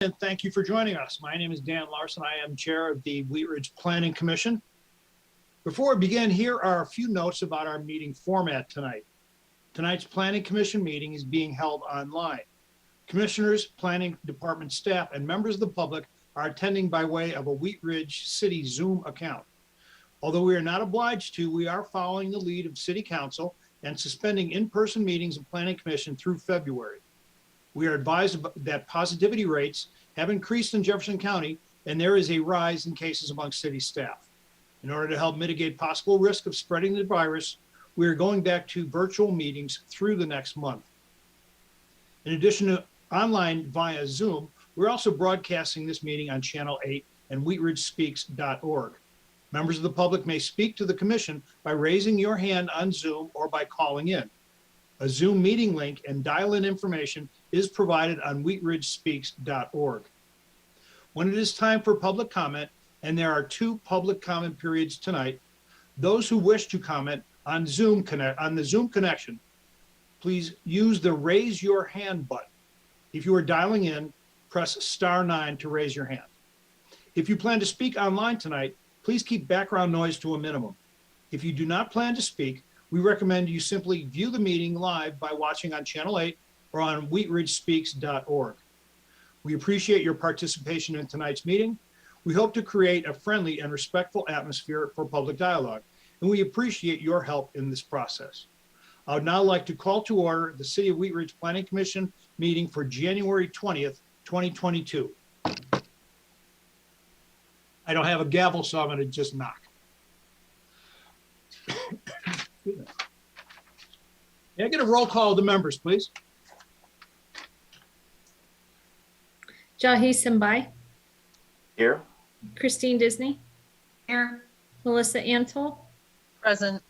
And thank you for joining us. My name is Dan Larson. I am chair of the Wheatridge Planning Commission. Before we begin, here are a few notes about our meeting format tonight. Tonight's Planning Commission meeting is being held online. Commissioners, planning department staff, and members of the public are attending by way of a Wheatridge City Zoom account. Although we are not obliged to, we are following the lead of City Council and suspending in-person meetings of Planning Commission through February. We are advised that positivity rates have increased in Jefferson County, and there is a rise in cases among city staff. In order to help mitigate possible risk of spreading the virus, we are going back to virtual meetings through the next month. In addition to online via Zoom, we're also broadcasting this meeting on Channel 8 and wheatridgespeaks.org. Members of the public may speak to the commission by raising your hand on Zoom or by calling in. A Zoom meeting link and dial-in information is provided on wheatridgespeaks.org. When it is time for public comment, and there are 2 public comment periods tonight, those who wish to comment on the Zoom connection, please use the raise your hand button. If you are dialing in, press *9 to raise your hand. If you plan to speak online tonight, please keep background noise to a minimum. If you do not plan to speak, we recommend you simply view the meeting live by watching on Channel 8 or on wheatridgespeaks.org. We appreciate your participation in tonight's meeting. We hope to create a friendly and respectful atmosphere for public dialogue, and we appreciate your help in this process. I would now like to call to order the City of Wheatridge Planning Commission meeting for January 20th, 2022. I don't have a gavel, so I'm going to just knock. May I get a roll call of the members, please? Jahi Simbai. Here. Christine Disney. Here. Melissa Antle. Present.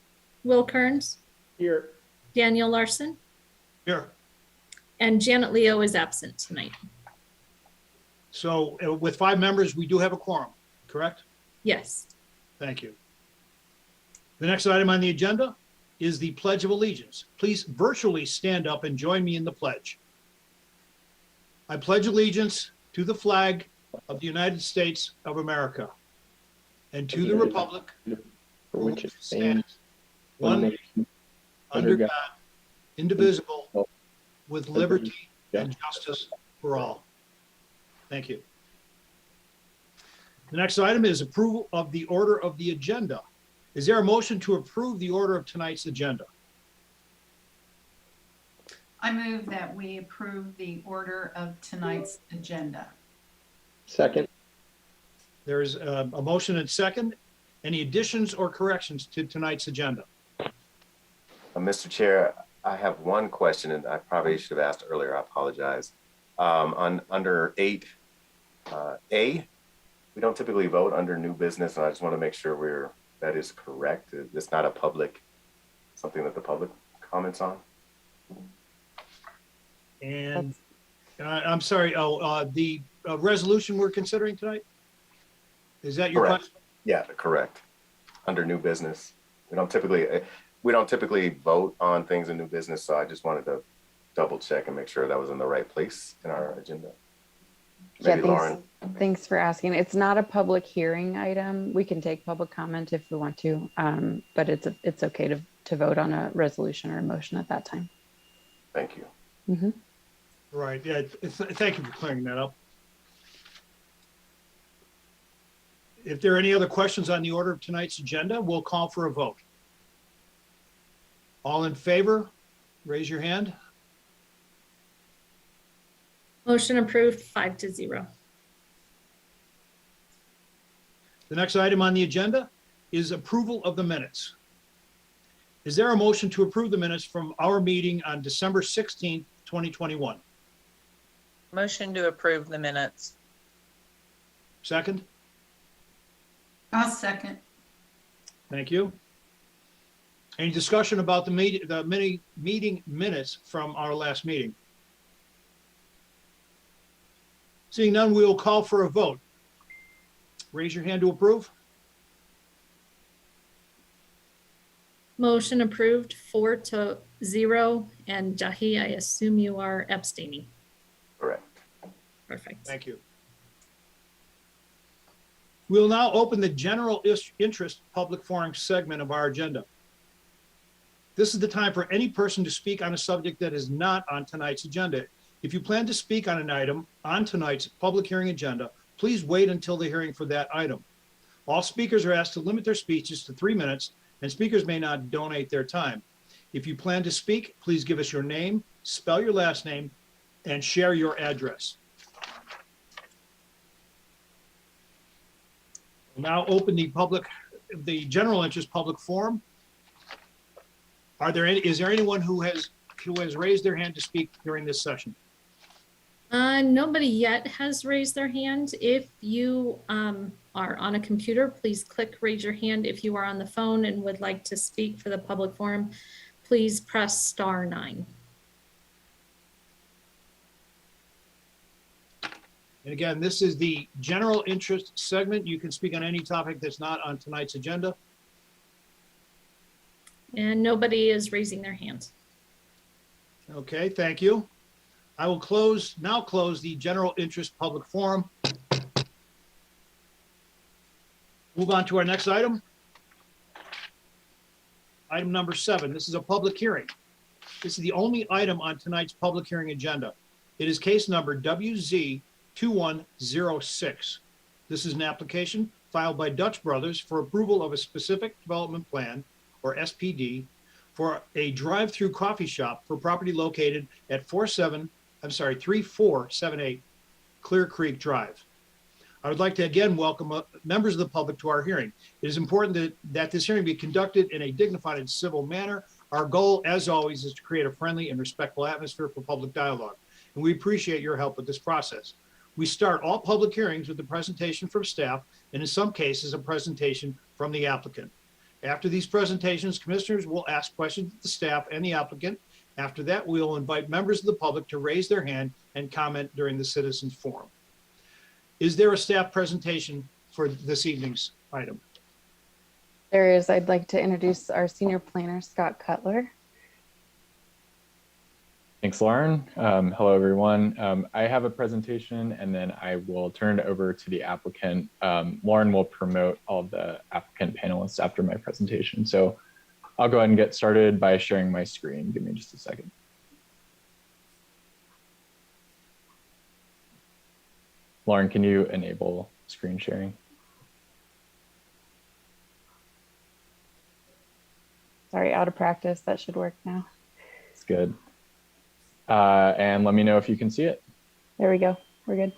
Will Kearns. Here. Daniel Larson. Here. And Janet Leo is absent tonight. So with 5 members, we do have a quorum, correct? Yes. Thank you. The next item on the agenda is the Pledge of Allegiance. Please virtually stand up and join me in the pledge. I pledge allegiance to the flag of the United States of America and to the republic For which it stands, one nation, nation, under God, indivisible, with liberty yeah. and justice for all. Thank you. The next item is approval of the order of the agenda. Is there a motion to approve the order of tonight's agenda? I move that we approve the order of tonight's agenda. Second. There is a motion and second. Any additions or corrections to tonight's agenda? Mr. Chair, I have one question, and I probably should have asked earlier. I apologize. Under 8A, we don't typically vote under new business, and I just want to make sure that is correct. It's not a public, something that the public comments on. And I'm sorry, the resolution we're considering tonight? Is that your Correct. question? Yeah, correct. Under new business, we don't typically vote on things in new business, so I just wanted to double check and make sure that was in the right place in our agenda. Maybe Lauren. Thanks for asking. It's not a public hearing item. We can take public comment if we want to, but it's okay to vote on a resolution or a motion at that time. Thank you. Mm-hmm. Right, yeah, thank you for clearing that up. If there are any other questions on the order of tonight's agenda, we'll call for a vote. All in favor, raise your hand. Motion approved 5-0. The next item on the agenda is approval of the minutes. Is there a motion to approve the minutes from our meeting on December 16th, 2021? Motion to approve the minutes. Second? I'll second. Thank you. Any discussion about the meeting minutes from our last meeting? Seeing none, we will call for a vote. Raise your hand to approve. Motion approved 4-0. And Jahi, I assume you are abstaining. Correct. Perfect. Thank you. We'll now open the general interest public forum segment of our agenda. This is the time for any person to speak on a subject that is not on tonight's agenda. If you plan to speak on an item on tonight's public hearing agenda, please wait until the hearing for that item. All speakers are asked to limit their speeches to 3 minutes, and speakers may not donate their time. If you plan to speak, please give us your name, spell your last name, and share your address. We'll now open the general interest public forum. Is there anyone who has raised their hand to speak during this session? Nobody yet has raised their hand. If you are on a computer, please click raise your hand. If you are on the phone and would like to speak for the public forum, please press *9. And again, this is the general interest segment. You can speak on any topic that's not on tonight's agenda. And nobody is raising their hand. Okay, thank you. I will now close the general interest public forum. Move on to our next item. Item number 7. This is a public hearing. This is the only item on tonight's public hearing agenda. It is case number WZ2106. This is an application filed by Dutch Brothers for approval of a specific development plan, or SPD, for a drive-through coffee shop for property located at 3478 Clear Creek Drive. I would like to again welcome members of the public to our hearing. It is important that this hearing be conducted in a dignified and civil manner. Our goal, as always, is to create a friendly and respectful atmosphere for public dialogue, and we appreciate your help with this process. We start all public hearings with a presentation from staff, and in some cases, a presentation from the applicant. After these presentations, commissioners will ask questions of the staff and the applicant. After that, we will invite members of the public to raise their hand and comment during the citizens forum. Is there a staff presentation for this evening's item? There is. I'd like to introduce our senior planner, Scott Cutler. Thanks, Lauren. Hello, everyone. I have a presentation, and then I will turn it over to the applicant. Lauren will promote all of the applicant panelists after my presentation. So I'll go ahead and get started by sharing my screen. Give me just a second. Lauren, can you enable screen sharing? Sorry, out of practice. That should work now. It's good. And let me know if you can see it. There we go. We're good.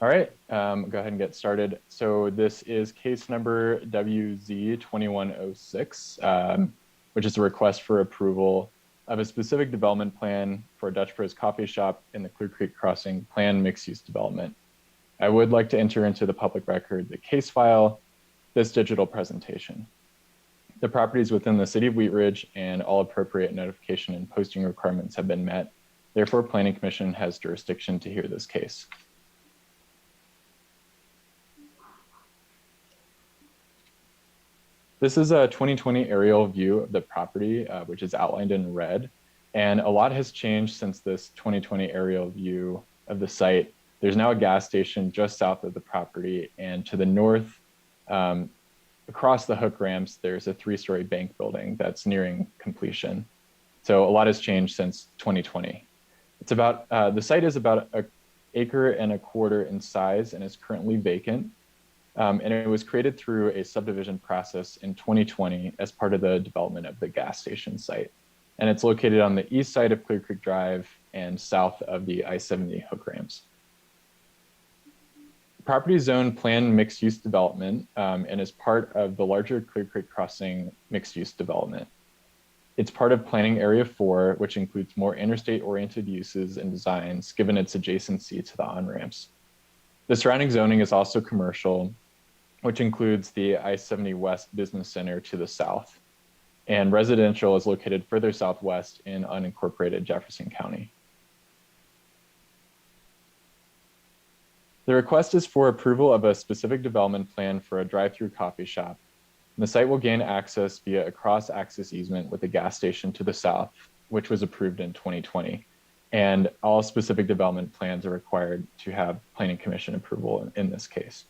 All right, go ahead and get started. So this is case number WZ2106, which is a request for approval of a specific development plan for Dutch Bros Coffee Shop in the Clear Creek Crossing planned mixed-use development. I would like to enter into the public record the case file, this digital presentation. The properties within the city of Wheatridge and all appropriate notification and posting requirements have been met. Therefore, Planning Commission has jurisdiction to hear this case. This is a 2020 aerial view of the property, which is outlined in red. And a lot has changed since this 2020 aerial view of the site. There's now a gas station just south of the property, and to the north, across the hook ramps, there's a 3-story bank building that's nearing completion. So a lot has changed since 2020. It's about, the site is about 1.25 acres in size and is currently vacant. And it was created through a subdivision process in 2020 as part of the development of the gas station site. And it's located on the east side of Clear Creek Drive and south of the I-70 hook ramps. The property zone planned mixed-use development and is part of the larger Clear Creek Crossing mixed-use development. It's part of Planning Area 4, which includes more interstate-oriented uses and designs given its adjacency to the on-ramps. The surrounding zoning is also commercial, which includes the I-70 West Business Center to the south, and residential is located further southwest in unincorporated Jefferson County. The request is for approval of a specific development plan for a drive-through coffee shop. The site will gain access via a cross-access easement with a gas station to the south, which was approved in 2020. and all specific development plans are required to have Planning Commission approval in this case.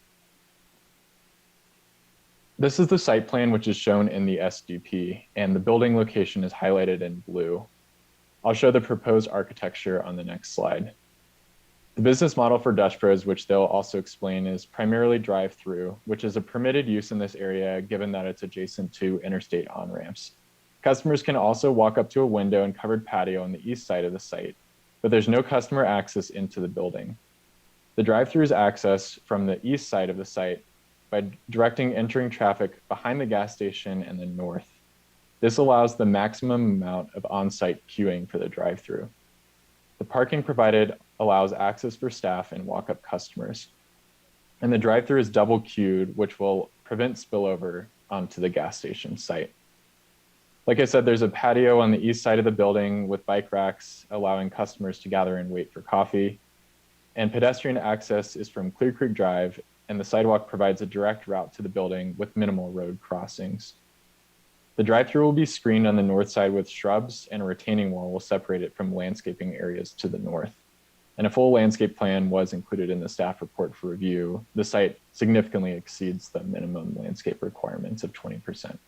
This is the site plan, which is shown in the SDP, and the building location is highlighted in blue. I'll show the proposed architecture on the next slide. The business model for Dutch Bros, which they'll also explain, is primarily drive-through, which is a permitted use in this area given that it's adjacent to interstate on-ramps. Customers can also walk up to a window and covered patio on the east side of the site, but there's no customer access into the building. The drive-through is accessed from the east side of the site by directing entering traffic behind the gas station and the north. This allows the maximum amount of on-site queuing for the drive-through. The parking provided allows access for staff and walk-up customers. And the drive-through is double queued, which will prevent spillover onto the gas station site. Like I said, there's a patio on the east side of the building with bike racks, allowing customers to gather and wait for coffee. And pedestrian access is from Clear Creek Drive, and the sidewalk provides a direct route to the building with minimal road crossings. The drive-through will be screened on the north side with shrubs, and a retaining wall will separate it from landscaping areas to the north. And a full landscape plan was included in the staff report for review. The site significantly exceeds the minimum landscape requirements of 20%. And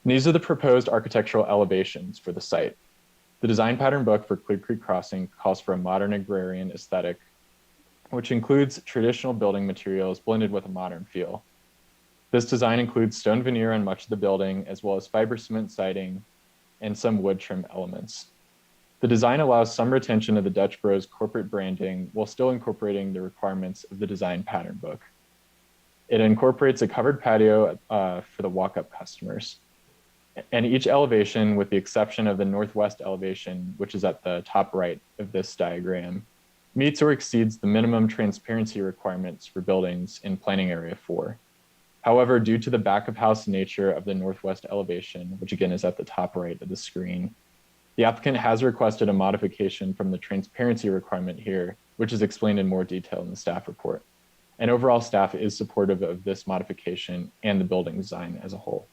these are the proposed architectural elevations for the site. The design pattern book for Clear Creek Crossing calls for a modern agrarian aesthetic, which includes traditional building materials blended with a modern feel. This design includes stone veneer on much of the building, as well as fiber cement siding and some wood trim elements. The design allows some retention of the Dutch Bros corporate branding while still incorporating the requirements of the design pattern book. It incorporates a covered patio for the walk-up customers. And each elevation, with the exception of the northwest elevation, which is at the top right of this diagram, meets or exceeds the minimum transparency requirements for buildings in Planning Area 4. However, due to the back of house nature of the northwest elevation, which again is at the top right of the screen, the applicant has requested a modification from the transparency requirement here, which is explained in more detail in the staff report. And overall, staff is supportive of this modification and the building design as a whole.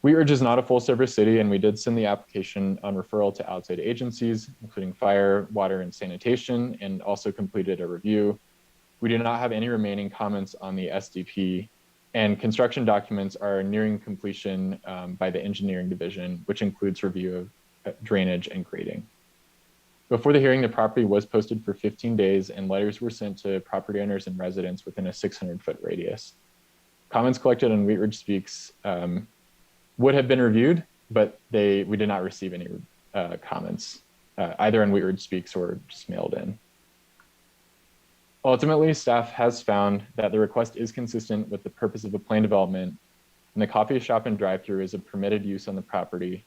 Wheatridge is not a full service city, and we did send the application on referral to outside agencies, including fire, water, and sanitation, and also completed a review. We do not have any remaining comments on the SDP, and construction documents are nearing completion by the engineering division, which includes review of drainage and grading. Before the hearing, the property was posted for 15 days, and letters were sent to property owners and residents within a 600-foot radius. Comments collected on Wheatridge Speaks would have been reviewed, but we did not receive any comments, either on Wheatridge Speaks or just mailed in. Ultimately, staff has found that the request is consistent with the purpose of the plan development, and the coffee shop and drive-through is a permitted use on the property.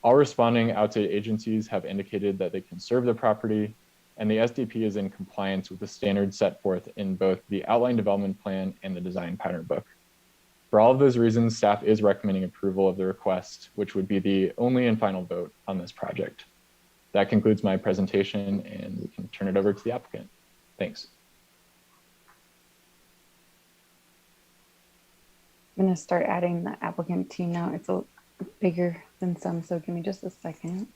All responding outside agencies have indicated that they can serve the property, and the SDP is in compliance with the standards set forth in both the outline development plan and the design pattern book. For all of those reasons, staff is recommending approval of the request, which would be the only and final vote on this project. That concludes my presentation, and we can turn it over to the applicant. Thanks. I'm going to start adding the applicant team now. It's a bigger than some, so give me just a second.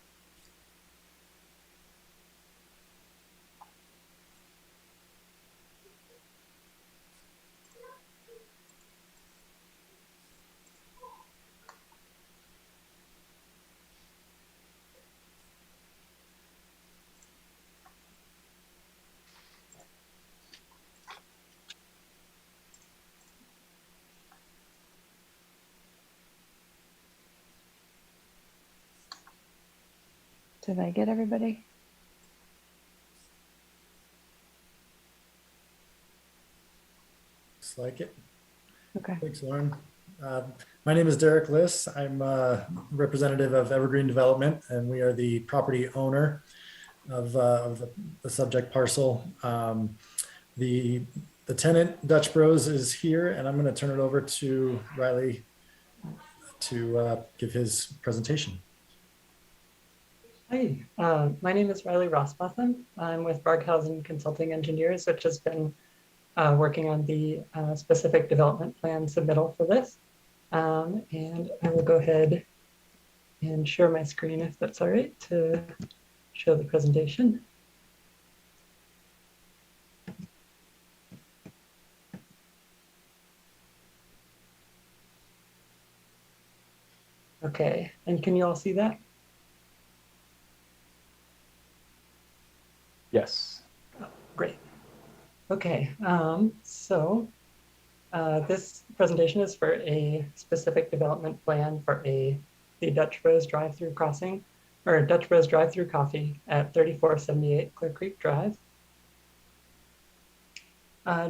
Did I get everybody? Looks like it. Okay. Thanks, Lauren. My name is Derek Liss. I'm a representative of Evergreen Development, and we are the property owner of the subject parcel. The tenant, Dutch Bros, is here, and I'm going to turn it over to Riley to give his presentation. Hi, my name is Riley Rosbotham. I'm with Barghausen Consulting Engineers, which has been working on the specific development plan submittal for this. And I will go ahead and share my screen if that's all right to show the presentation. Okay, and can you all see that? Yes. Great. Okay, this presentation is for a specific development plan for the Dutch Bros drive-through crossing, or Dutch Bros drive-through coffee at 3478 Clear Creek Drive.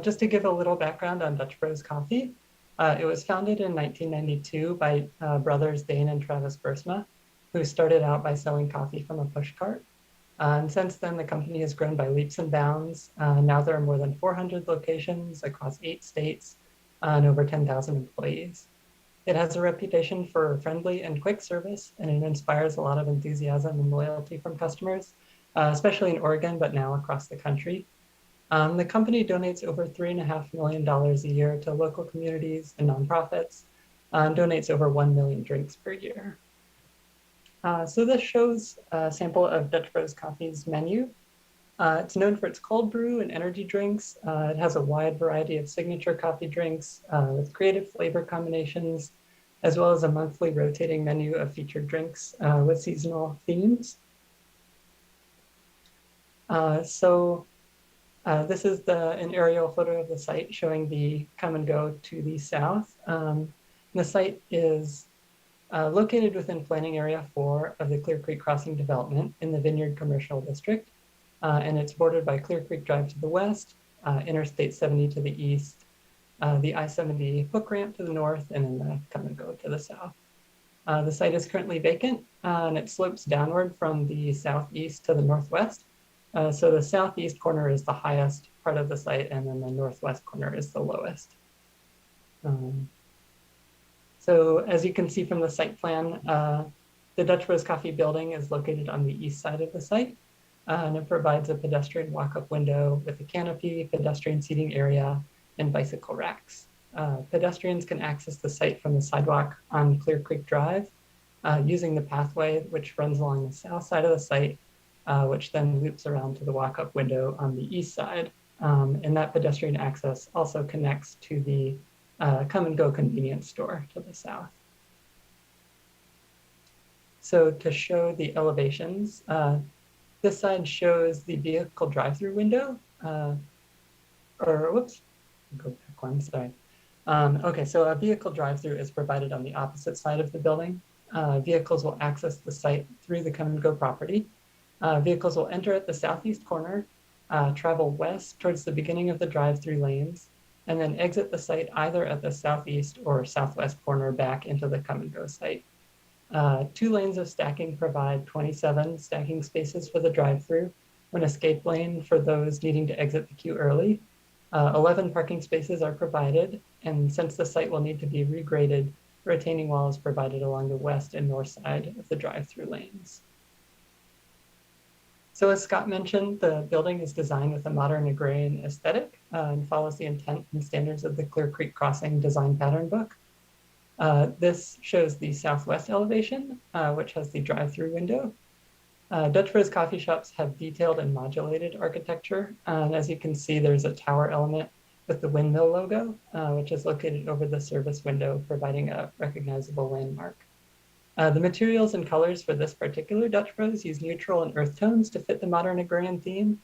Just to give a little background on Dutch Bros Coffee, it was founded in 1992 by brothers Dane and Travis Bursma, who started out by selling coffee from a push cart. And since then, the company has grown by leaps and bounds. Now there are more than 400 locations across 8 states and over 10,000 employees. It has a reputation for friendly and quick service, and it inspires a lot of enthusiasm and loyalty from customers, especially in Oregon, but now across the country. The company donates over $3.5 million a year to local communities and nonprofits, and donates over 1 million drinks per year. So this shows a sample of Dutch Bros Coffee's menu. It's known for its cold brew and energy drinks. It has a wide variety of signature coffee drinks with creative flavor combinations, as well as a monthly rotating menu of featured drinks with seasonal themes. This is an aerial photo of the site showing the come and go to the south. The site is located within planning area 4 of the Clear Creek Crossing development in the Vineyard Commercial District. And it's bordered by Clear Creek Drive to the west, Interstate 70 to the east, the I-70 hook ramp to the north, and then the come and go to the south. The site is currently vacant and it slopes downward from the southeast to the northwest. So the southeast corner is the highest part of the site, and then the northwest corner is the lowest. So as you can see from the site plan, the Dutch Bros Coffee building is located on the east side of the site, and it provides a pedestrian walk-up window with a canopy, pedestrian seating area, and bicycle racks. Pedestrians can access the site from the sidewalk on Clear Creek Drive using the pathway which runs along the south side of the site, which then loops around to the walk-up window on the east side. And that pedestrian access also connects to the come and go convenience store to the south. So to show the elevations, this side shows the vehicle drive-through window, whoops, go back one, sorry. Okay, so a vehicle drive-through is provided on the opposite side of the building. Vehicles will access the site through the come and go property. Vehicles will enter at the southeast corner, travel west towards the beginning of the drive-through lanes, and then exit the site either at the southeast or southwest corner back into the come and go site. 2 lanes of stacking provide 27 stacking spaces for the drive-through, an escape lane for those needing to exit the queue early. 11 parking spaces are provided, and since the site will need to be regraded, retaining wall is provided along the west and north side of the drive-through lanes. So as Scott mentioned, the building is designed with a modern agrarian aesthetic and follows the intent and standards of the Clear Creek Crossing Design Pattern Book. This shows the southwest elevation, which has the drive-through window. Dutch Bros coffee shops have detailed and modulated architecture. And as you can see, there's a tower element with the windmill logo, which is located over the service window, providing a recognizable landmark. The materials and colors for this particular Dutch Bros use neutral and earth tones to fit the modern agrarian theme,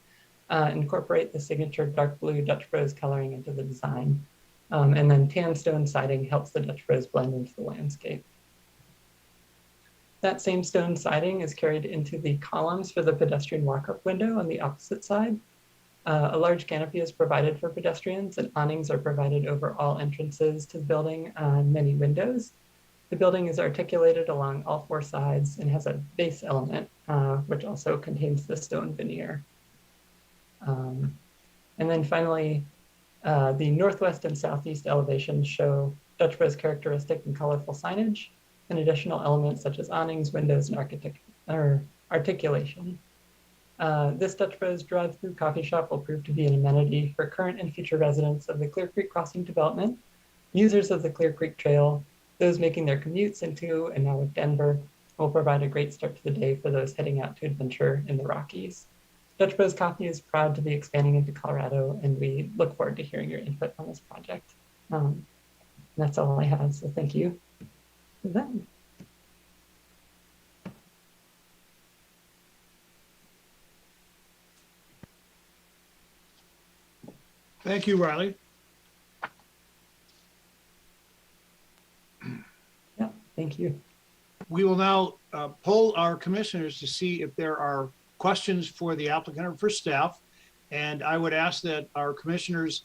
incorporate the signature dark blue Dutch Bros coloring into the design. And then tan stone siding helps the Dutch Bros blend into the landscape. That same stone siding is carried into the columns for the pedestrian walk-up window on the opposite side. A large canopy is provided for pedestrians, and awnings are provided over all entrances to the building and many windows. The building is articulated along all 4 sides and has a base element, which also contains the stone veneer. And then finally, the northwest and southeast elevations show Dutch Bros characteristic and colorful signage, and additional elements such as awnings, windows, and articulation. This Dutch Bros drive-through coffee shop will prove to be an amenity for current and future residents of the Clear Creek Crossing development, users of the Clear Creek Trail, those making their commutes into and out of Denver, will provide a great start to the day for those heading out to adventure in the Rockies. Dutch Bros Coffee is proud to be expanding into Colorado, and we look forward to hearing your input on this project. That's all I have, so thank you for that. Thank you, Riley. Yeah, thank you. We will now poll our commissioners to see if there are questions for the applicant or for staff. And I would ask that our commissioners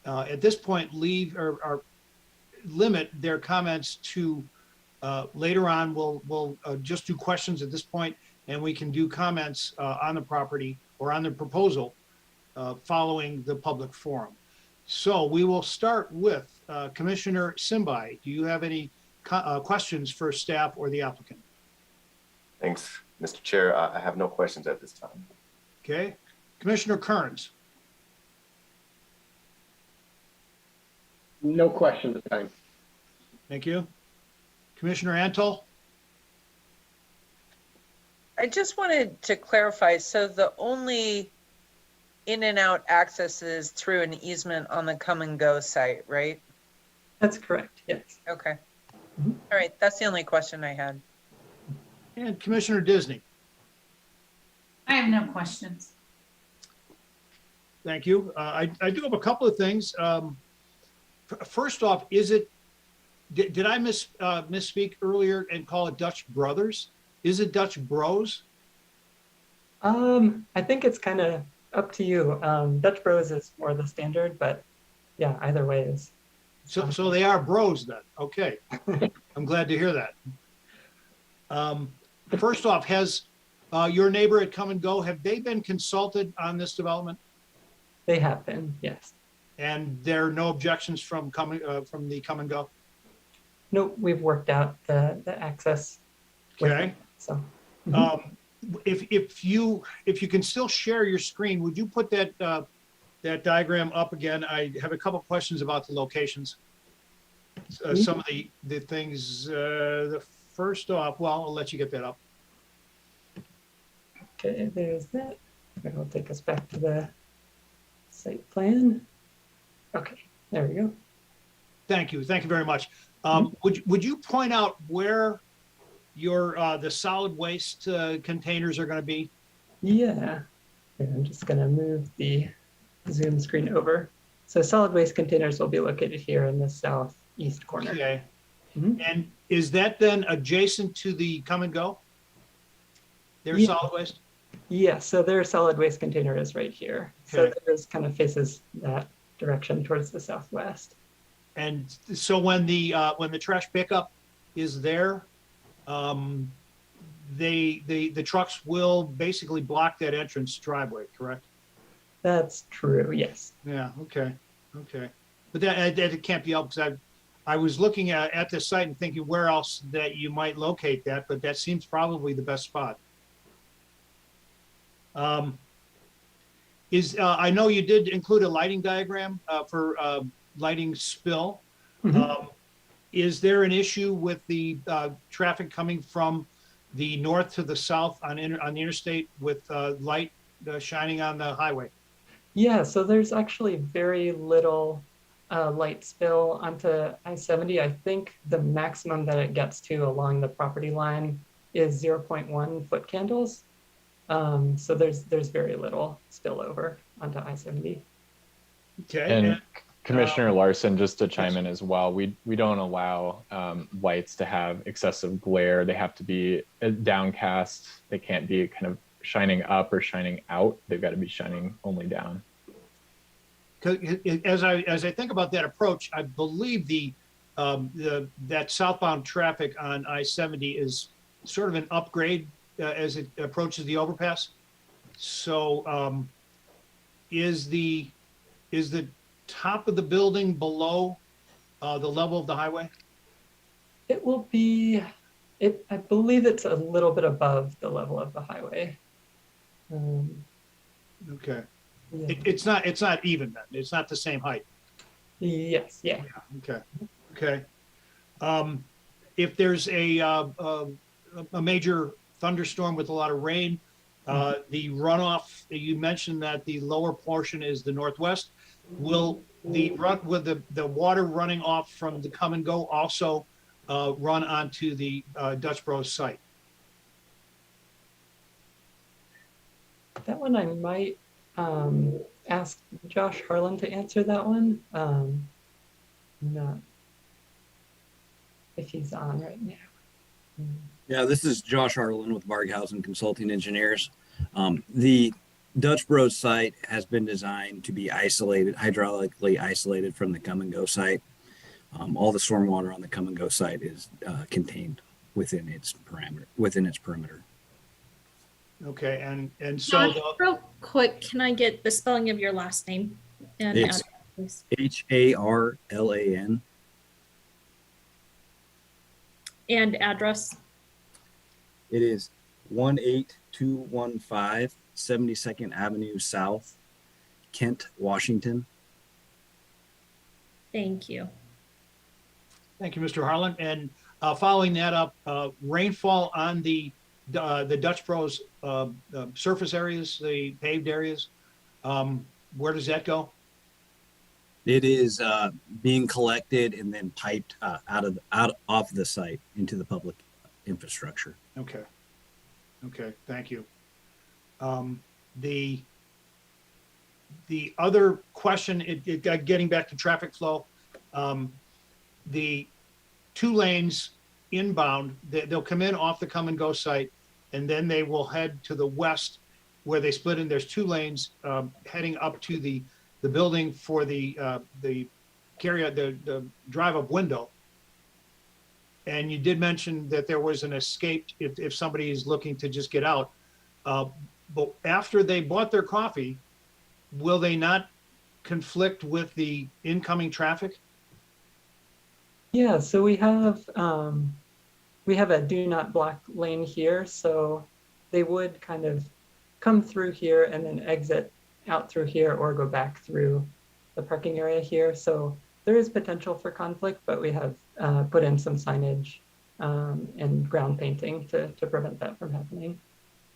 at this point leave or limit their comments to later on. We'll just do questions at this point, and we can do comments on the property or on the proposal following the public forum. So we will start with Commissioner Simbai. Do you have any questions for staff or the applicant? Thanks, Mr. Chair. I have no questions at this time. Okay. Commissioner Kearns. No question this time. Thank you. Commissioner Antle. I just wanted to clarify, so the only in and out access is through an easement on the come and go site, right? That's correct, yes. Okay. Mhm. All right, that's the only question I had. And Commissioner Disney. I have no questions. Thank you. I do have a couple of things. First off, did I misspeak earlier and call it Dutch Brothers? Is it Dutch Bros? I think it's kind of up to you. Dutch Bros is more the standard, but yeah, either way is. So they are bros then. Okay. I'm glad to hear that. First off, has your neighbor at Come and Go, have they been consulted on this development? They have been, yes. And there are no objections from the Come and Go? No, we've worked out the access. with Okay. them, so. If you can still share your screen, would you put that diagram up again? I have a couple questions about the locations. Some of the things, the first off, well, I'll let you get that up. Okay, there's that. It'll take us back to the site plan. Okay, there we go. Thank you. Thank you very much. Would you point out where your the solid waste containers are going to be? Yeah. Here, I'm just gonna move the Zoom screen over. So solid waste containers will be located here in the southeast corner. Okay. Mhm. And is that then adjacent to the Come and Go? Their Yeah. solid waste? Yeah, so their solid waste container is right here. So Okay. theirs kind of faces that direction towards the southwest. And so when the trash pickup is there, the trucks will basically block that entrance driveway, correct? That's true, yes. Yeah, okay, okay. But that it can't be helped because I was looking at this site and thinking where else that you might locate that, but that seems probably the best spot. I know you did include a lighting diagram for lighting spill. Mhm. Is there an issue with the traffic coming from the north to the south on the interstate with light shining on the highway? Yeah, so there's actually very little light spill onto I-70. I think the maximum that it gets to along the property line is 0.1 foot candles. So there's very little spillover onto I-70. Okay. And Commissioner Larson, just to chime yes. in as well, we don't allow lights to have excessive glare. They have to be downcast. They can't be kind of shining up or shining out. They've got to be shining only down. As I think about that approach, I believe that southbound traffic on I-70 is sort of an upgrade as it approaches the overpass. So is the top of the building below the level of the highway? It will be, I believe it's a little bit above the level of the highway. Okay. Yeah. It's not even then. It's not the same height. Yes, yeah. Okay. Okay. If there's a a major thunderstorm with a lot of rain. The runoff, you mentioned that the lower portion is the northwest. Will the water running off from the come and go also run onto the Dutch Bros site? That one I might ask Josh Harlan to answer that one. Not if he's on right now. Yeah, this is Josh Harlan with Barghausen Consulting Engineers. The Dutch Bros site has been designed to be isolated, hydraulically isolated from the come and go site. All the stormwater on the come and go site is contained within its perimeter. Okay, and so Josh, real quick, can I get the spelling of your last name? And It's please. HARLAN. And address. It is 18215 72nd Avenue South, Kent, Washington. Thank you. thank you, Mr. Harlan. And following that up, rainfall on the Dutch Bros surface areas, the paved areas, where does that go? It is being collected and then piped off the site into the public infrastructure. Okay. Okay, thank you. The other question, getting back to traffic flow, the 2 lanes inbound, they'll come in off the come and go site, and then they will head to the west where they split in. There's 2 lanes heading up to the building for the drive up window. And you did mention that there was an escape if somebody is looking to just get out. But after they bought their coffee, will they not conflict with the incoming traffic? Yeah, so we have a do not block lane here, so they would kind of come through here and then exit out through here or go back through the parking area here. So there is potential for conflict, but we have put in some signage and ground painting to prevent that from happening.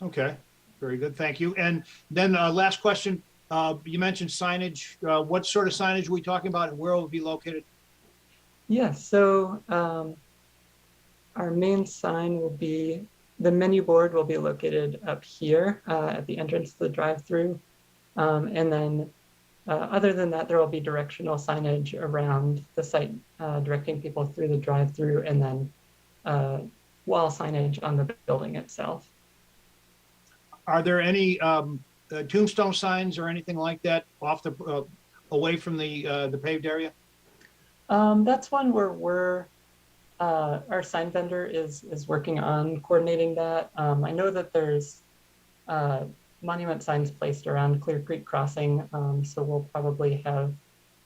Okay, very good, thank you. And then last question, you mentioned signage. What sort of signage are we talking about and where will it be located? Yeah, so our main sign will be, the menu board will be located up here at the entrance to the drive-through. And then other than that, there will be directional signage around the site directing people through the drive-through, and then wall signage on the building itself. Are there any tombstone signs or anything like that off the away from the paved area? That's one where our sign vendor is working on coordinating that. I know that there's monument signs placed around Clear Creek Crossing, so we'll probably have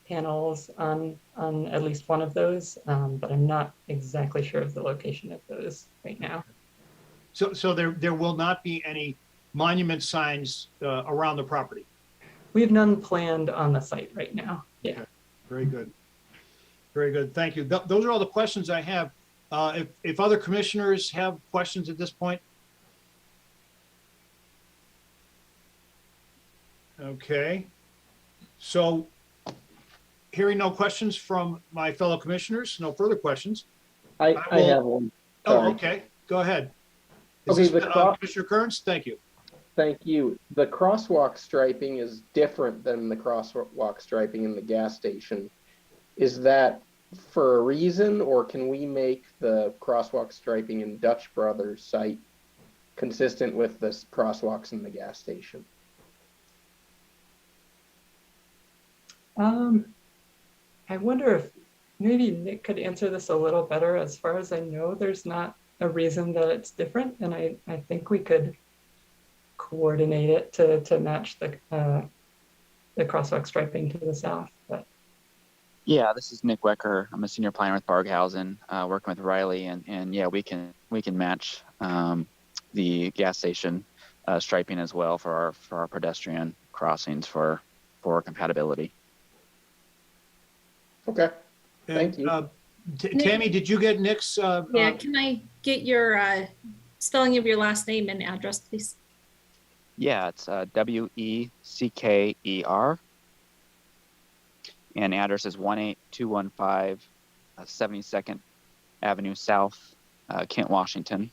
panels on at least one of those, but I'm not exactly sure of the location of those right now. So there will not be any monument signs around the property? We have none planned on the site right now. Yeah. Okay. Very good. Very good. Thank you. Those are all the questions I have. If other commissioners have questions at this point. Okay. So hearing no questions from my fellow commissioners, no further questions. I have one. Oh, Sorry. okay. Go ahead. Is Okay, this, Commissioner Kearns? Thank you. Thank you. The crosswalk striping is different than the crosswalk striping in the gas station. Is that for a reason, or can we make the crosswalk striping in Dutch Brothers site consistent with the crosswalks in the gas station? I wonder if maybe Nick could answer this a little better. As far as I know, there's not a reason that it's different, and I think we could coordinate it to match the crosswalk striping to the south. But yeah, this is Nick Wecker. I'm a senior planner with Barghausen, working with Riley, and yeah, we can match the gas station striping as well for our pedestrian crossings for compatibility. Okay, thank you. Tammy, did you get Nick's? Yeah, can I get your spelling of your last name and address, please? Yeah, it's Wecker. And address is 18215 72nd Avenue South, Kent, Washington.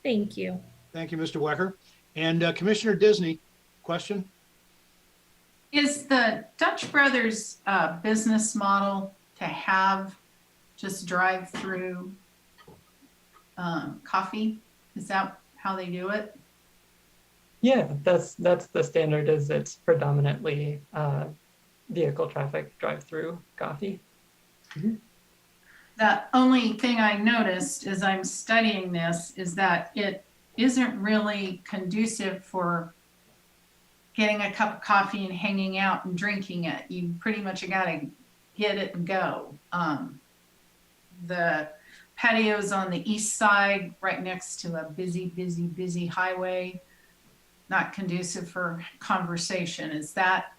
Thank you. Thank you, Mr. Wecker. And Commissioner Disney, question? Is the Dutch Brothers business model to have just drive-through coffee? Is that how they do it? Yeah, that's the standard. Is it's predominantly vehicle traffic drive-through coffee. The only thing I noticed as I'm studying this is that it isn't really conducive for getting a cup of coffee and hanging out and drinking it. You pretty much got to get it and go. The patio's on the east side, right next to a busy highway, not conducive for conversation. Is that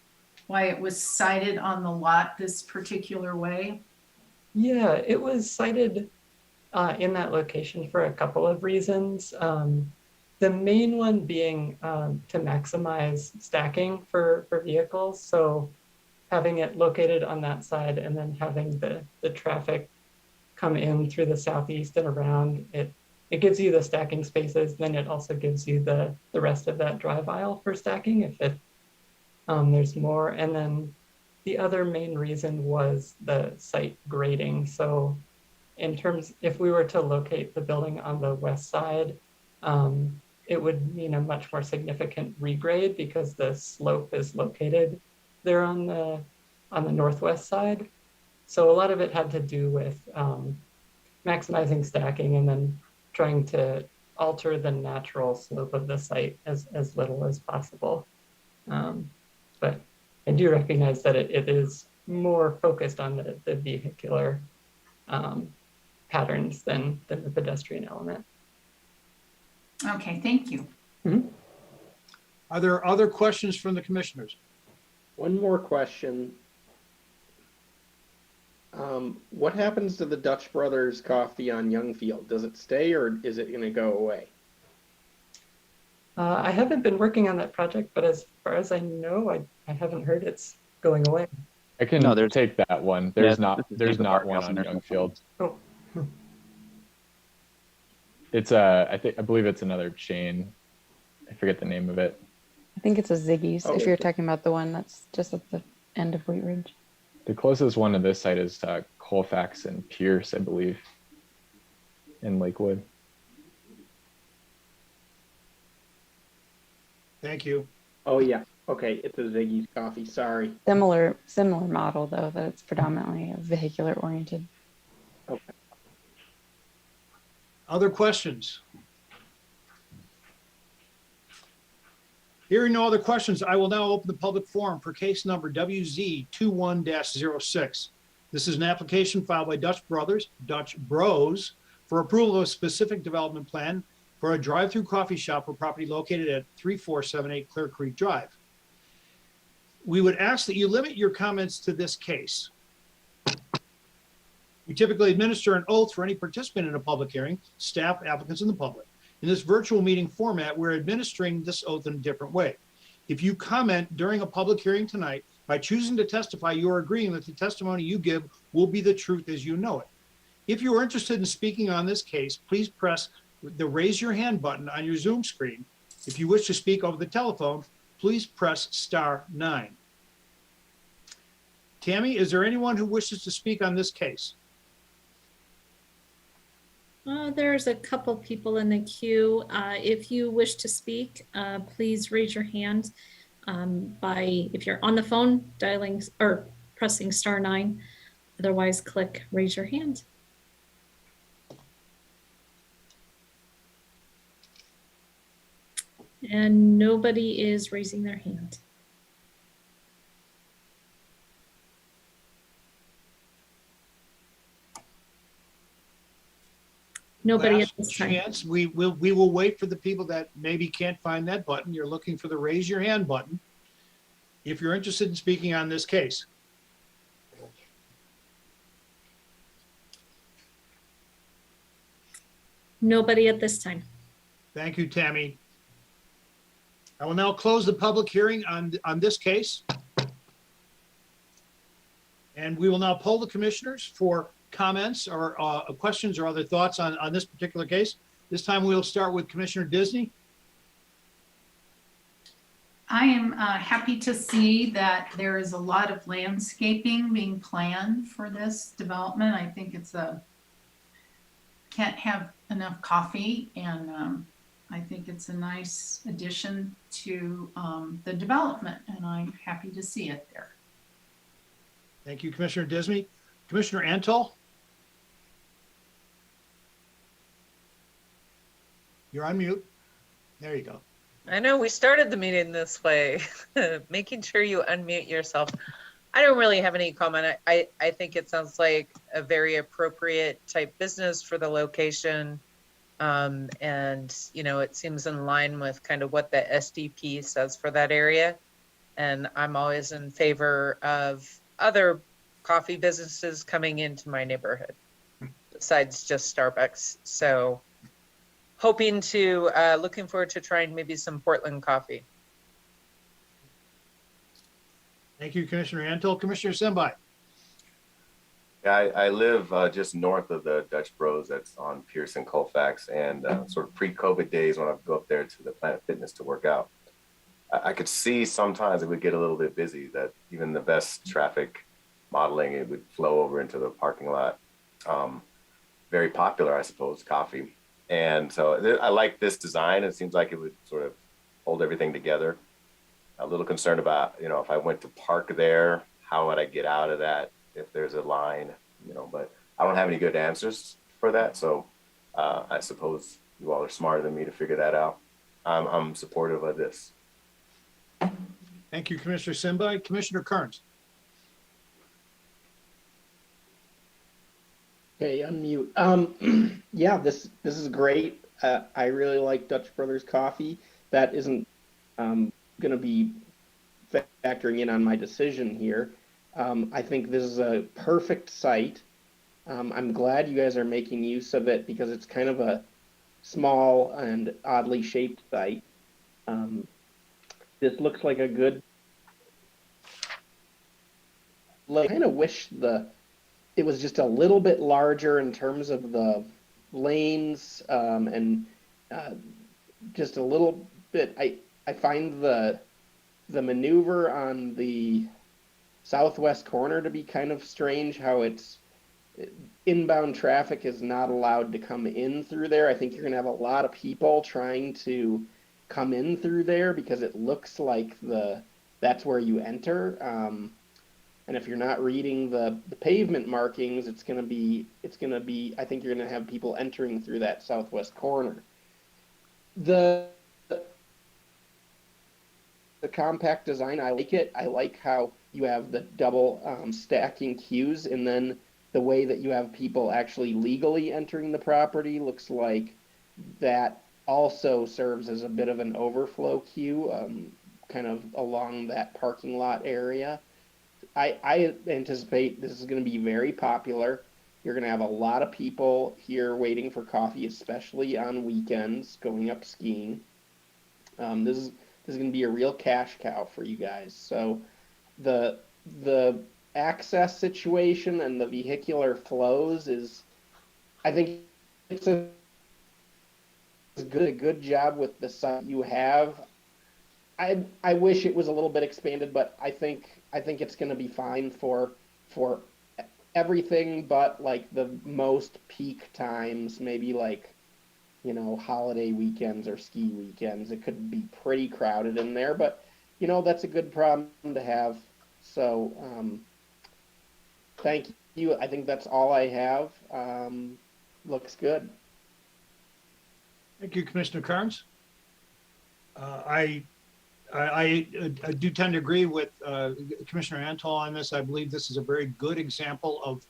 why it was cited on the lot this particular way? Yeah, it was cited in that location for a couple of reasons. The main one being to maximize stacking for vehicles. So having it located on that side and then having the traffic come in through the southeast and around, it gives you the stacking spaces. Then it also gives you the rest of that drive aisle for stacking if there's more. And then the other main reason was the site grading. So in terms, if we were to locate the building on the west side, it would mean a much more significant regrade because the slope is located there on the northwest side. So a lot of it had to do with maximizing stacking and then trying to alter the natural slope of the site as little as possible. But I do recognize that it is more focused on the vehicular patterns than the pedestrian element. Okay, thank you. Mm-hmm. Are there other questions from the commissioners? One more question. What happens to the Dutch Brothers coffee on Youngfield? Does it stay or is it going to go away? I haven't been working on that project, but as far as I know, I haven't heard it's going away. I can take that one. There's not one on Barkhouse. Youngfield. Oh. It's I believe it's another chain. I forget the name of it. I think it's a Ziggy's, Oh, if you're okay. talking about the one that's just at the end of Wheatridge. The closest one to this site is Colfax and Pierce, I believe, in Lakewood. Thank you. Oh yeah, okay, it's a Ziggy's coffee, sorry. Similar model though, that it's predominantly vehicular oriented. Okay. Other questions? Hearing no other questions, I will now open the public forum for case number WZ21-06. This is an application filed by Dutch Bros, for approval of a specific development plan for a drive-through coffee shop for property located at 3478 Clear Creek Drive. We would ask that you limit your comments to this case. We typically administer an oath for any participant in a public hearing, staff, applicants, and the public. In this virtual meeting format, we're administering this oath in a different way. If you comment during a public hearing tonight, by choosing to testify, you are agreeing that the testimony you give will be the truth as you know it. If you are interested in speaking on this case, please press the raise your hand button on your Zoom screen. If you wish to speak over the telephone, please press *9. Tammy, is there anyone who wishes to speak on this case? There's a couple people in the queue. If you wish to speak, please raise your hand if you're on the phone, dialing or pressing *9. Otherwise, click raise your hand. And nobody is raising their hand. Nobody at Last this time. chance. We will wait for the people that maybe can't find that button. You're looking for the raise your hand button if you're interested in speaking on this case. Nobody at this time. Thank you, Tammy. I will now close the public hearing on this case. And we will now poll the commissioners for comments or questions or other thoughts on this particular case. This time we'll start with Commissioner Disney. I am happy to see that there is a lot of landscaping being planned for this development. I think can't have enough coffee, and I think it's a nice addition to the development, and I'm happy to see it there. Thank you, Commissioner Disney. Commissioner Antal? You're on mute. There you go. I know we started the meeting this way, making sure you unmute yourself. I don't really have any comment. I think it sounds like a very appropriate type business for the location. And, you know, it seems in line with kind of what the SDP says for that area. And I'm always in favor of other coffee businesses coming into my neighborhood besides just Starbucks. So hoping to, looking forward to trying maybe some Portland coffee. Thank you, Commissioner Antal. Commissioner Simbai? Yeah, I live just north of the Dutch Bros. That's on Pierce and Colfax, and sort of pre-COVID days when I would go up there to the Planet Fitness to work out. I could see sometimes it would get a little bit busy, that even the best traffic modeling, it would flow over into the parking lot. Very popular, I suppose, coffee. And so I like this design. It seems like it would sort of hold everything together. A little concerned about, you know, if I went to park there, how would I get out of that if there's a line, you know, but I don't have any good answers for that. So I suppose you all are smarter than me to figure that out. I'm supportive of this. Thank you, Commissioner Simbai. Commissioner Kearns? Okay, unmute. Yeah, this is great. I really like Dutch Brothers Coffee. That isn't going to be factoring in on my decision here. I think this is a perfect site. I'm glad you guys are making use of it because it's kind of a small and oddly shaped site. This looks like a good. I kind of wish it was just a little bit larger in terms of the lanes and just a little bit. I find the maneuver on the southwest corner to be kind of strange, how inbound traffic is not allowed to come in through there. I think you're going to have a lot of people trying to come in through there because it looks like that's where you enter. And if you're not reading the pavement markings, it's going to be, I think you're going to have people entering through that southwest corner. The compact design, I like it. I like how you have the double stacking queues, and then the way that you have people actually legally entering the property looks like that also serves as a bit of an overflow queue, kind of along that parking lot area. I anticipate this is going to be very popular. You're going to have a lot of people here waiting for coffee, especially on weekends, going up skiing. This is going to be a real cash cow for you guys. So the access situation and the vehicular flows I think it's a good job with the site you have. I wish it was a little bit expanded, but I think it's going to be fine for everything but like the most peak times, maybe like, you know, holiday weekends or ski weekends. It could be pretty crowded in there, but you know, that's a good problem to have. So thank you. I think that's all I have. Looks good. Thank you, Commissioner Kearns. I do tend to agree with Commissioner Antal on this. I believe this is a very good example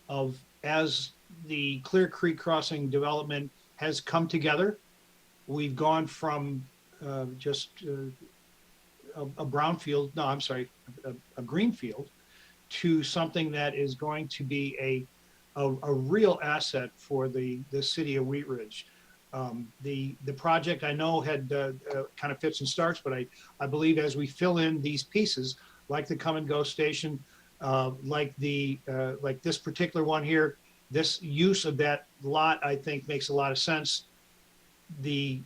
of as the Clear Creek Crossing development has come together. We've gone from just a brownfield, a greenfield, to something that is going to be a real asset for the city of Wheatridge. The project I know had kind of fits and starts, but I believe as we fill in these pieces, like the come and go station, like this particular one here, this use of that lot, I think makes a lot of sense. The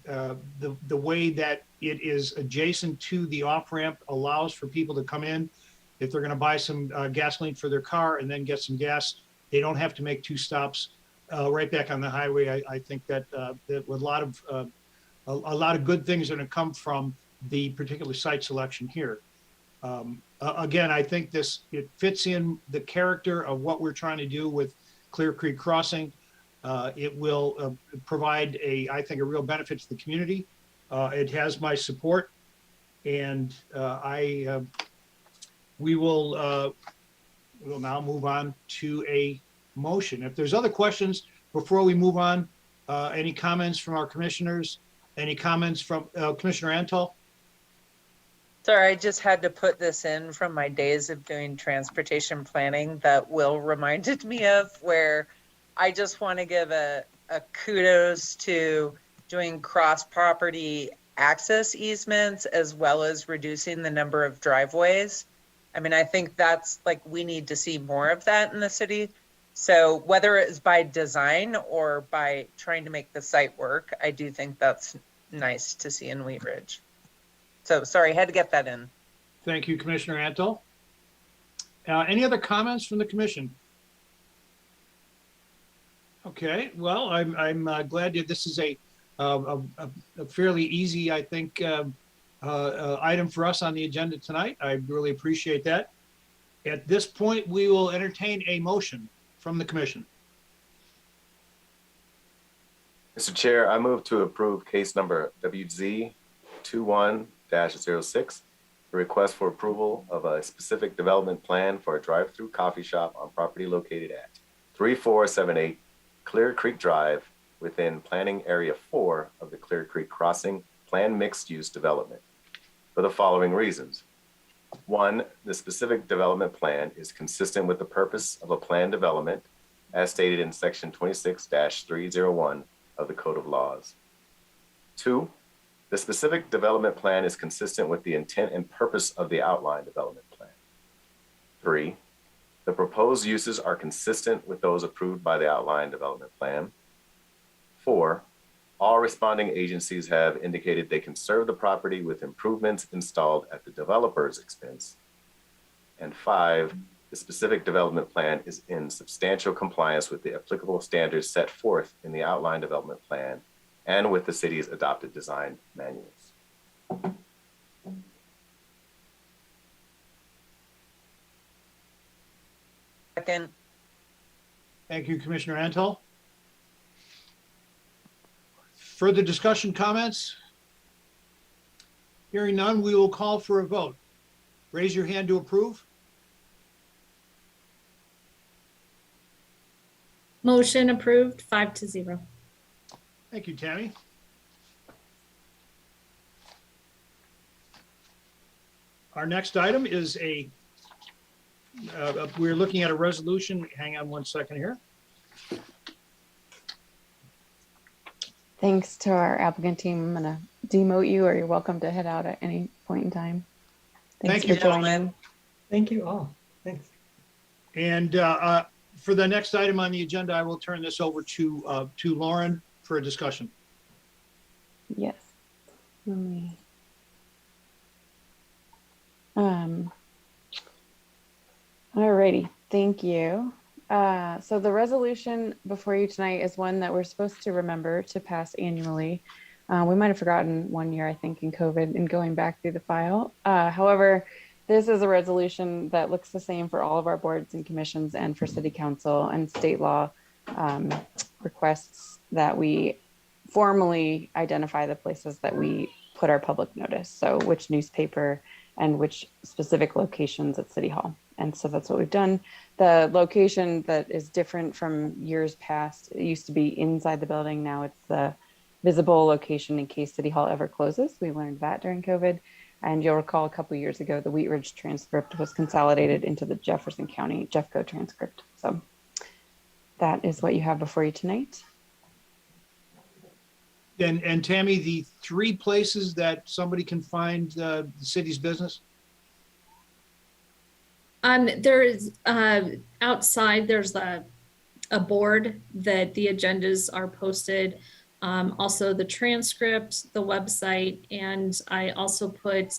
way that it is adjacent to the off-ramp allows for people to come in. If they're gonna buy some gasoline for their car and then get some gas, they don't have to make 2 stops right back on the highway. I think that that with a lot of good things are gonna come from the particular site selection here. Again, I think it fits in the character of what we're trying to do with Clear Creek Crossing. It will provide I think, a real benefit to the community. It has my support, and we will we'll now move on to a motion. If there's other questions before we move on, any comments from our commissioners? Any comments from Commissioner Antal? Sorry, I just had to put this in from my days of doing transportation planning that Will reminded me of, where I just want to give a kudos to doing cross-property access easements as well as reducing the number of driveways. I mean, I think that's we need to see more of that in the city. So whether it's by design or by trying to make the site work, I do think that's nice to see in Wheatridge. So sorry, had to get that in. Thank you, Commissioner Antal. Any other comments from the commission? Okay, well, I'm glad that this is a fairly easy, I think, item for us on the agenda tonight. I really appreciate that. At this point, we will entertain a motion from the commission. Mr. Chair, I move to approve case number WZ 21-06, the request for approval of a specific development plan for a drive-through coffee shop on property located at 3478 Clear Creek Drive within Planning Area 4 of the Clear Creek Crossing Planned Mixed-Use Development for the following reasons. 1, the specific development plan is consistent with the purpose of a planned development as stated in section 26-301 of the Code of Laws. 2, the specific development plan is consistent with the intent and purpose of the outline development plan. 3, the proposed uses are consistent with those approved by the outline development plan. 4, all responding agencies have indicated they can serve the property with improvements installed at the developer's expense. And 5, the specific development plan is in substantial compliance with the applicable standards set forth in the outline development plan and with the city's adopted design manuals. Second. Thank you, Commissioner Antal. Further discussion, comments? Hearing none, we will call for a vote. Raise your hand to approve. Motion approved, 5-0. Thank you, Tammy. Our next item is we're looking at a resolution. Hang on one second here. Thanks to our applicant team. I'm going to demote you, or you're welcome to head out at any point in time. Thanks Thank you, for joining. gentlemen. Thank you all. Thanks. And for the next item on the agenda, I will turn this over to Lauren for a discussion. Yes. Let me. Alrighty, thank you. So the resolution before you tonight is one that we're supposed to remember to pass annually. We might have forgotten one year, I think, in COVID and going back through the file. However, this is a resolution that looks the same for all of our boards and commissions and for city council, and state law requests that we formally identify the places that we put our public notice. So which newspaper and which specific locations at City Hall. And so that's what we've done. The location that is different from years past, it used to be inside the building. Now it's the visible location in case City Hall ever closes. We learned that during COVID. And you'll recall a couple of years ago, the Wheatridge transcript was consolidated into the Jefferson County Jeffco transcript. So that is what you have before you tonight. And Tammy, the 3 places that somebody can find the city's business? There is, outside, there's a board that the agendas are posted. Also the transcript, the website, and I also put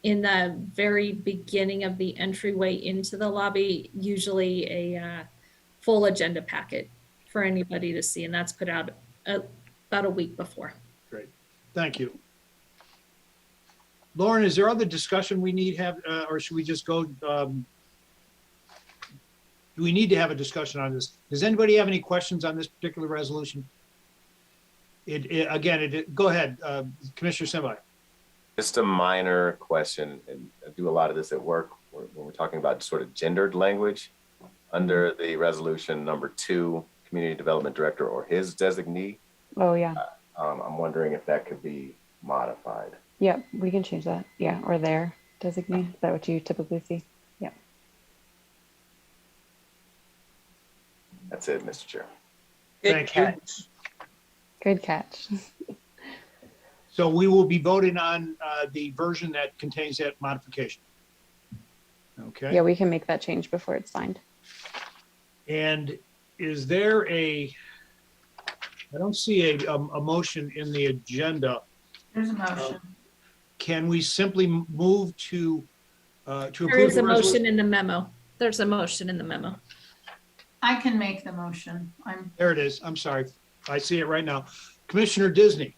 in the very beginning of the entryway into the lobby, usually a full agenda packet for anybody to see, and that's put out about a week before. Great, thank you. Lauren, is there other discussion we need to have, or should we just go? Do we need to have a discussion on this? Does anybody have any questions on this particular resolution? Go ahead, Commissioner Simbai. Just a minor question, and I do a lot of this at work when we're talking about sort of gendered language under the resolution number 2, community development director or his designee. Oh, yeah. I'm wondering if that could be modified. Yeah, we can change that. Yeah, or their designee. Is that what you typically see? Yeah. That's it, Mr. Chair. Good Thank you. catch. Good catch. So we will be voting on the version that contains that modification. Okay. Yeah, we can make that change before it's signed. And is there I don't see a motion in the agenda. There's a motion. Can we simply move to approve There is the a resolution? motion in the memo. There's a motion in the memo. I can make the motion. There it is. I'm sorry. I see it right now. Commissioner Disney.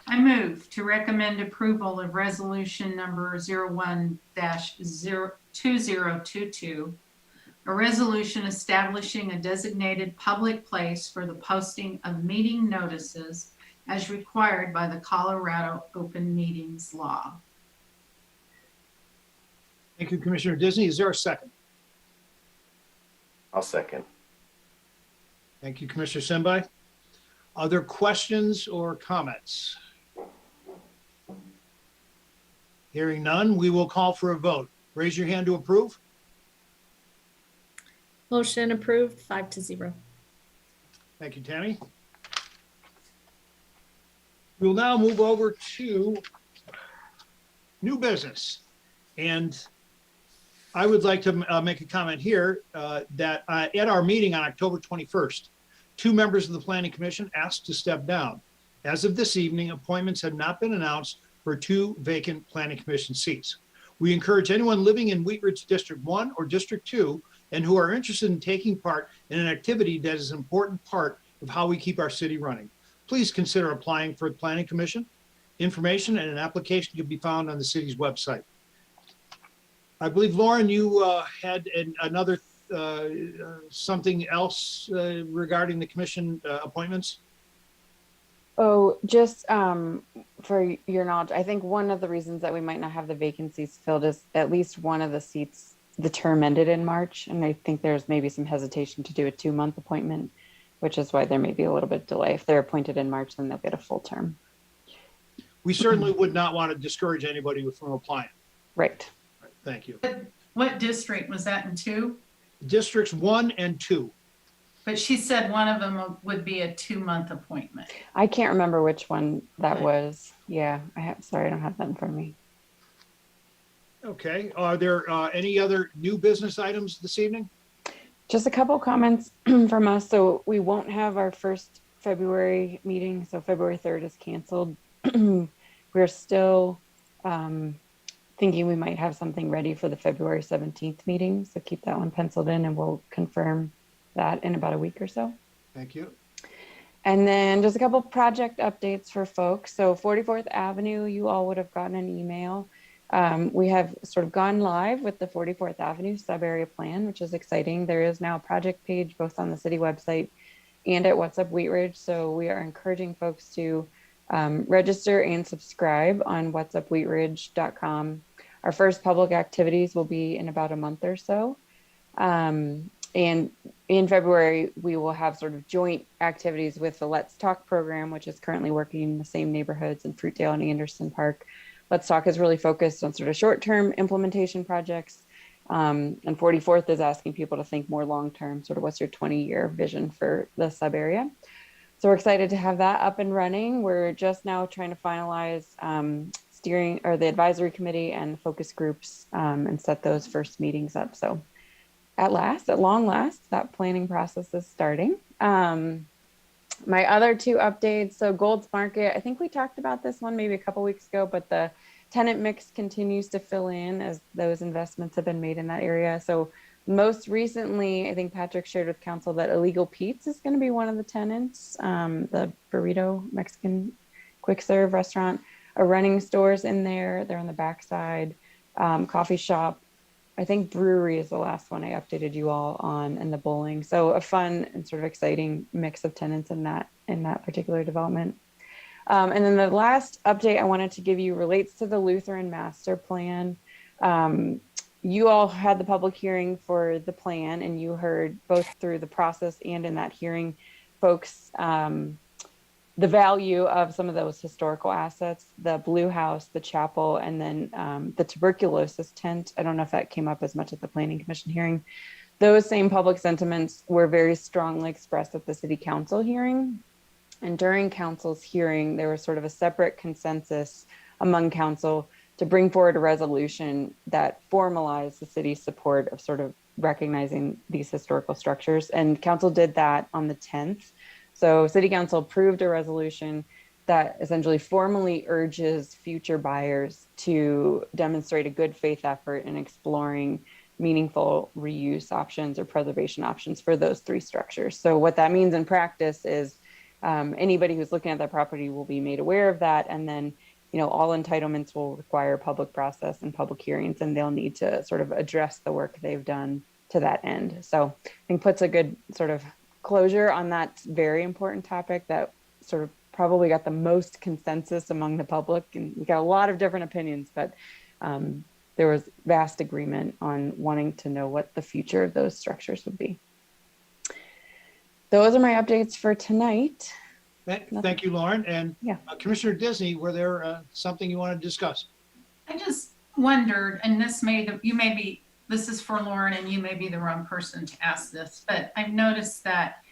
I move to recommend approval of resolution number 01-2022, a resolution establishing a designated public place for the posting of meeting notices as required by the Colorado Open Meetings Law. Thank you, Commissioner Disney. Is there a second? I'll second. Thank you, Commissioner Simbai. Other questions or comments? Hearing none, we will call for a vote. Raise your hand to approve. Motion approved, 5-0. Thank you, Tammy. We'll now move over to new business. And I would like to make a comment here that at our meeting on October 21st, 2 members of the Planning Commission asked to step down. As of this evening, appointments have not been announced for 2 vacant Planning Commission seats. We encourage anyone living in Wheatridge District 1 or District 2 and who are interested in taking part in an activity that is an important part of how we keep our city running. Please consider applying for the Planning Commission. Information and an application can be found on the city's website. I believe, Lauren, you had another something else regarding the commission appointments? Oh, just for your knowledge, I think one of the reasons that we might not have the vacancies filled is at least one of the seats, the term ended in March. And I think there's maybe some hesitation to do a 2-month appointment, which is why there may be a little bit of delay. If they're appointed in March, then they'll get a full term. We certainly would not want to discourage anybody from applying. Right. Thank you. What district was that in 2? Districts 1 and 2. But she said one of them would be a 2-month appointment. I can't remember which one that Okay. was. Yeah, sorry, I don't have that in front of me. Okay. Are there any other new business items this evening? Just a couple comments from us. So we won't have our first February meeting. So February 3rd is canceled. We're still thinking we might have something ready for the February 17th meeting. So keep that one penciled in and we'll confirm that in about a week or so. Thank you. And then just a couple project updates for folks. So 44th Avenue, you all would have gotten an email. We have sort of gone live with the 44th Avenue sub-area plan, which is exciting. There is now a project page both on the city website and at What's Up Wheatridge. So we are encouraging folks to register and subscribe on whatsupwheatridge.com. Our first public activities will be in about a month or so. And in February, we will have sort of joint activities with the Let's Talk program, which is currently working in the same neighborhoods in Fruitdale and Anderson Park. Let's Talk is really focused on sort of short-term implementation projects. And 44th is asking people to think more long-term, sort of what's your 20-year vision for the sub area. So we're excited to have that up and running. We're just now trying to finalize steering or the advisory committee and focus groups and set those first meetings up. So at long last, that planning process is starting. My other two updates, so Gold's Market, I think we talked about this one maybe a couple weeks ago, but the tenant mix continues to fill in as those investments have been made in that area. So most recently, I think Patrick shared with council that Illegal Pete's is going to be one of the tenants, the burrito Mexican quick serve restaurant, are running stores in there. They're on the backside, coffee shop. I think brewery is the last one I updated you all on, and the bowling. So a fun and sort of exciting mix of tenants in that particular development. And then the last update I wanted to give you relates to the Lutheran master plan. You all had the public hearing for the plan, and you heard both through the process and in that hearing, folks, the value of some of those historical assets, the Blue House, the chapel, and then the tuberculosis tent. I don't know if that came up as much at the Planning Commission hearing. Those same public sentiments were very strongly expressed at the City Council hearing. And during Council's hearing, there was sort of a separate consensus among Council to bring forward a resolution that formalized the city's support of sort of recognizing these historical structures. And Council did that on the 10th. So City Council approved a resolution that essentially formally urges future buyers to demonstrate a good faith effort in exploring meaningful reuse options or preservation options for those three structures. So what that means in practice is anybody who's looking at that property will be made aware of that. And then, you know, all entitlements will require public process and public hearings, and they'll need to sort of address the work they've done to that end. So I think puts a good sort of closure on that very important topic that sort of probably got the most consensus among the public. And we got a lot of different opinions, but there was vast agreement on wanting to know what the future of those structures would be. Those are my updates for tonight. Thank you, Lauren. And yeah. Commissioner Disney, were there something you want to discuss? I just wondered, and this is for Lauren, and you may be the wrong person to ask this, but I've noticed that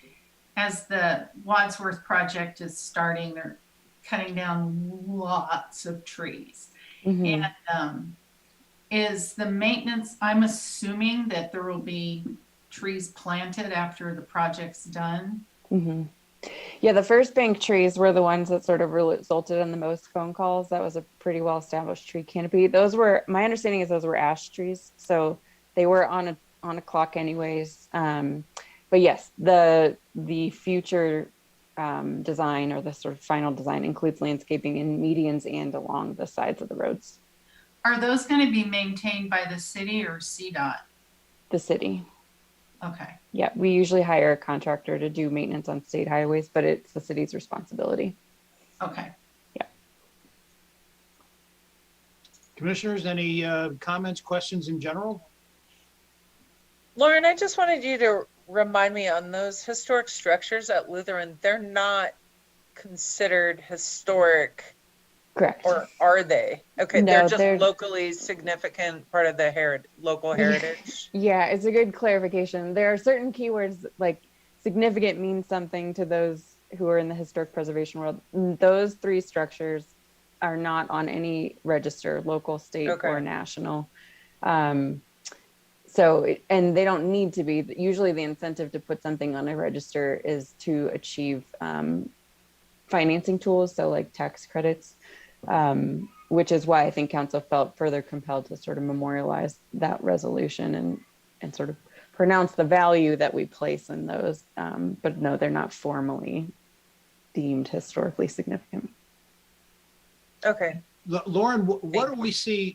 as the Wadsworth project is starting, they're cutting down lots of trees. Mm-hmm. And is the maintenance, I'm assuming that there will be trees planted after the project's done? Mm-hmm. Yeah, the first bank trees were the ones that sort of resulted in the most phone calls. That was a pretty well-established tree canopy. Those were, my understanding is those were ash trees, so they were on a clock anyways. But yes, the future design, or the sort of final design, includes landscaping in medians and along the sides of the roads. Are those going to be maintained by the city or CDOT? The city. Okay. Yeah, we usually hire a contractor to do maintenance on state highways, but it's the city's responsibility. Okay. Yeah. Commissioners, any comments, questions in general? Lauren, I just wanted you to remind me on those historic structures at Lutheran, they're not considered historic. Correct. Or are they? Okay, No, they're just locally significant part of the local heritage. Yeah, it's a good clarification. There are certain keywords, like significant means something to those who are in the historic preservation world. Those three structures are not on any register, local, state, or national. So, and they don't need to be. Usually the incentive to put something on a register is to achieve financing tools, so like tax credits. Which is why I think council felt further compelled to sort of memorialize that resolution and sort of pronounce the value that we place in those. But no, they're not formally deemed historically significant. Okay. Lauren, what do we see?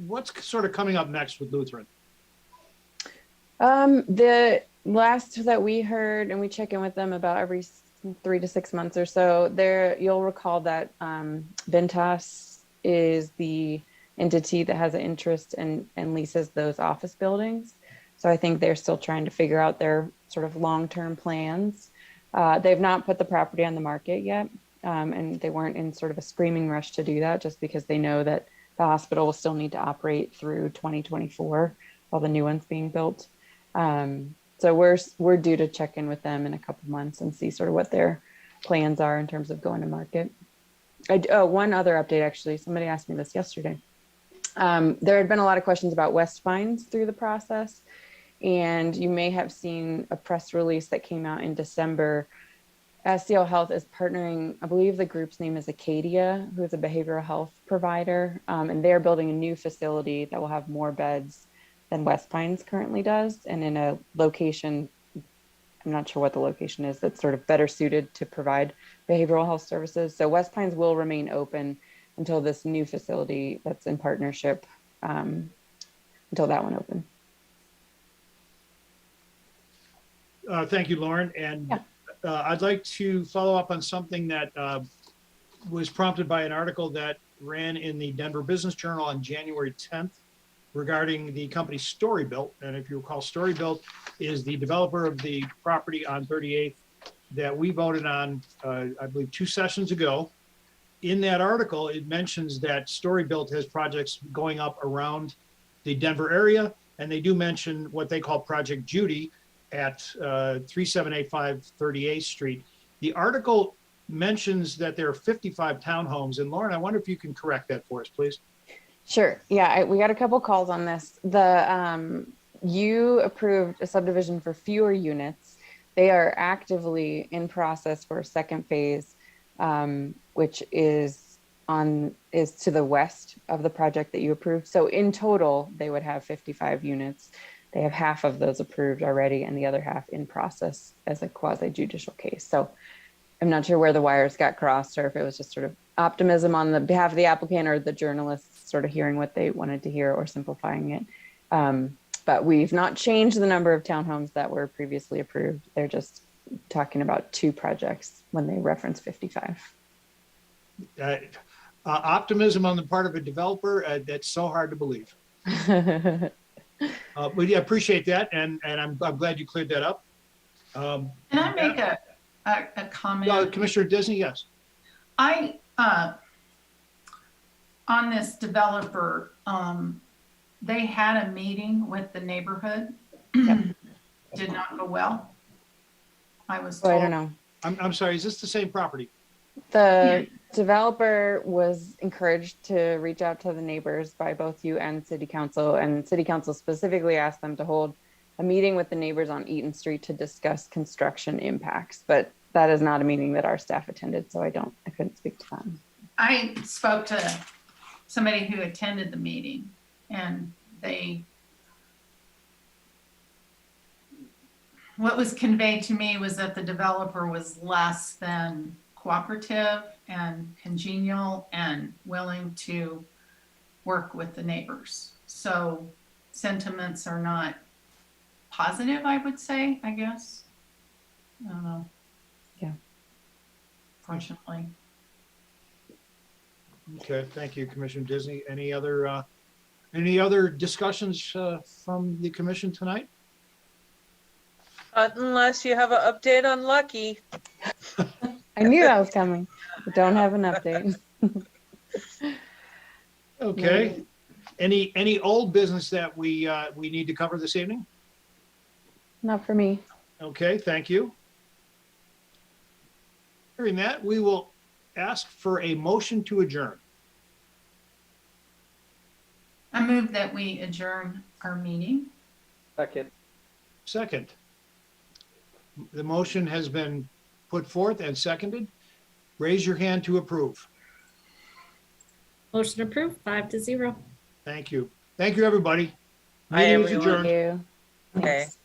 What's sort of coming up next with Lutheran? The last that we heard, and we check in with them about every 3 to 6 months or so, you'll recall that Ventas is the entity that has an interest and leases those office buildings. So I think they're still trying to figure out their sort of long-term plans. They've not put the property on the market yet, and they weren't in sort of a screaming rush to do that, just because they know that the hospital will still need to operate through 2024. all the new ones being built. So we're due to check in with them in a couple months and see sort of what their plans are in terms of going to market. One other update, actually, somebody asked me this yesterday. There had been a lot of questions about West Pines through the process, and you may have seen a press release that came out in December. SCL Health is partnering, I believe the group's name is Acadia, who is a behavioral health provider, and they're building a new facility that will have more beds than West Pines currently does, and in a location, I'm not sure what the location is, that's sort of better suited to provide behavioral health services. So West Pines will remain open until this new facility that's in partnership, until that one opens. Thank you, Lauren. And I'd like to follow up on something that was prompted by an article that ran in the Denver Business Journal on January 10th regarding the company Storybuilt. And if you recall, Storybuilt is the developer of the property on 38th that we voted on, I believe, 2 sessions ago. In that article, it mentions that Storybuilt has projects going up around the Denver area, and they do mention what they call Project Judy at 3785 38th Street. The article mentions that there are 55 townhomes. And Lauren, I wonder if you can correct that for us, please. Sure. Yeah, we got a couple calls on this. You approved a subdivision for fewer units. They are actively in process for a second phase, which is to the west of the project that you approved. So in total, they would have 55 units. They have half of those approved already and the other half in process as a quasi judicial case. So I'm not sure where the wires got crossed or if it was just sort of optimism on the behalf of the applicant or the journalists sort of hearing what they wanted to hear or simplifying it. But we've not changed the number of townhomes that were previously approved. They're just talking about 2 projects when they reference 55. Optimism on the part of a developer, that's so hard to believe. But yeah, appreciate that. And I'm glad you cleared that up. Can I make a comment? Commissioner Disney, yes. On this developer, they had a meeting with the neighborhood. Did not go well. I was told. I don't know. I'm sorry, is this the same property? The developer was encouraged to reach out to the neighbors by both you and city council, and city council specifically asked them to hold a meeting with the neighbors on Eaton Street to discuss construction impacts. But that is not a meeting that our staff attended, so I couldn't speak to that. I spoke to somebody who attended the meeting, and what was conveyed to me was that the developer was less than cooperative and congenial and willing to work with the neighbors. So sentiments are not positive, I would say, I guess. I don't know. Yeah. Fortunately. Okay, thank you, Commissioner Disney. Any other discussions from the commission tonight? Unless you have an update on Lucky. I knew that was coming. I don't have an update. Okay. Any old business that we need to cover this evening? Not for me. Okay, thank you. Hearing that, we will ask for a motion to adjourn. I move that we adjourn our meeting. Second. The motion has been put forth and seconded. Raise your hand to approve. Motion approved, 5-0. Thank you. Thank you, everybody. Bye, Meeting is everyone. adjourned. Thank you. Okay. Thanks.